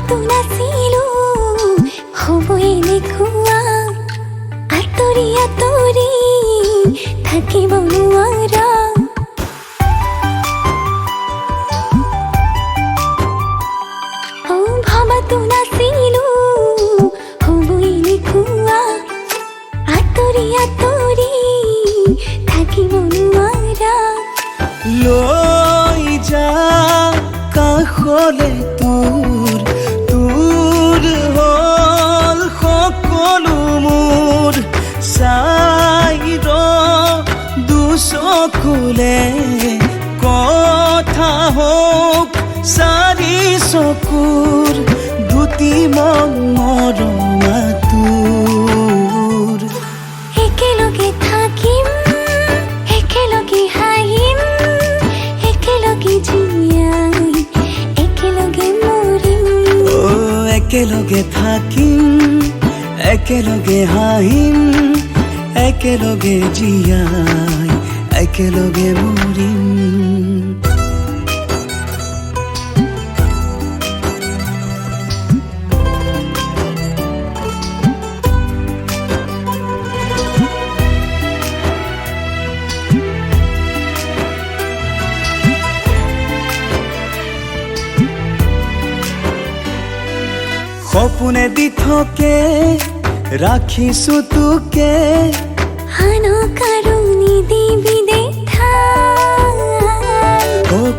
ভাবাতো নাছিলো হ'ব এনেকুৱা আঁতৰি আঁতৰি থাকিব নোৱাৰা ভাবাতো নাছিলো হ'ব এনেকুৱা আঁতৰি আঁতৰি থাকিব নোৱাৰা লৈ যা কাষলে তোৰ হ'ল সকলো মোৰ চাই ৰ দুচকুলে কথা হওক চাৰি চকুৰ দুটি মৰমা তোৰ একেলগে থাকিম একেলগে হাঁহিম একেলগে জীয়াই একেলগে মৰিম একেলগে থাকিম একেলগে হাঁহিম একেলগে জীয়াই একেলগে মৰিম সপোনে দি থকে ৰাখিছো তোকে আনক আৰু নিদিবি দেখা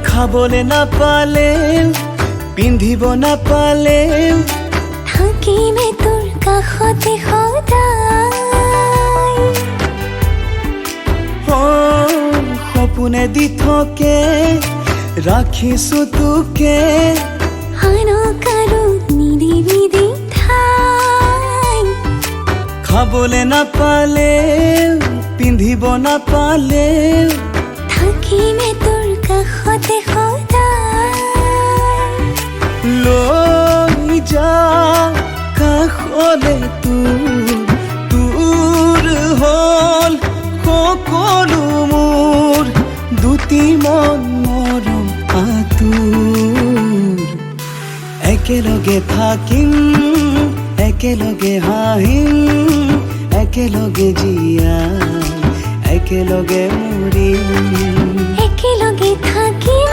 খাবলে নাপালেও পিন্ধিব নাপালেও থাকিমে তোৰ কাষতে সদায় সপোনে দি থকে ৰাখিছো তোকে আনক আৰু নিদিবি দেখাই খাবলে নাপালেও পিন্ধিব নাপালেও থাকিমে তোৰ কাষতে সদায় লৈ যা কাষলে তোৰ হ'ল সকলো মোৰ দুটি মৰম আঁতোৰ একেলগে থাকিম একেলগে হাঁহিম একেলগে জীয়াই একেলগে মৰিম একেলগে থাকিম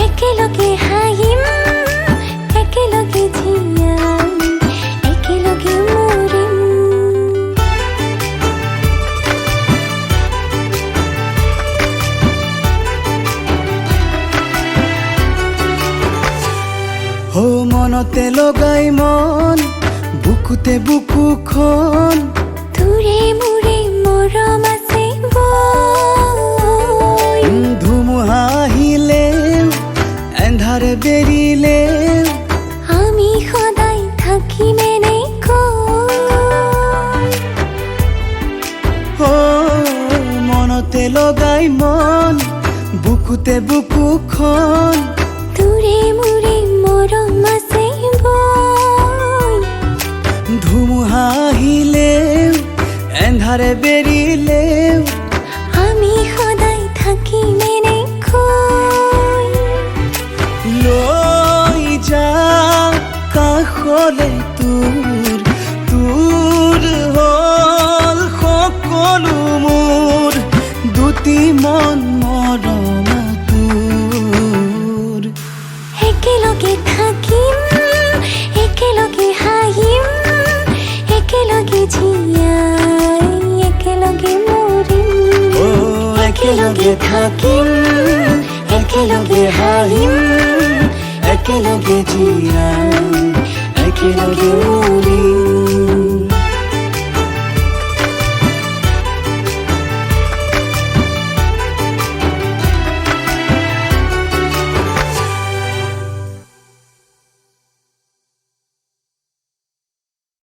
একেলগে হাঁহিম একেলগে জীয়াই একেলগে মৰিম মনতে লগাই মন বুকুতে বুকুখন তোৰে মোৰে মৰম আছে বৈ ধুমুহা আহিলেও এন্ধাৰে বেৰিলেও আমি সদায় থাকিমে মনতে লগাই মন বুকুতে বুকুখন তোৰে মোৰে মৰম আছে বৈ ধুমুহা আহিলেও এন্ধাৰে বেৰিলেও আমি সদায় থাকিমে লৈ যা কাষলে তোৰ হ'ল সকলো মোৰ দুটি মৰমা তোৰ একেলগে থাকিম একেলগে হাঁহিম একেলগে জীয়াই একেলগে মৰিম একেলগে থাকিম একেলগে হাঁহিম একেলগে জীয়াই একেলগে মৰিম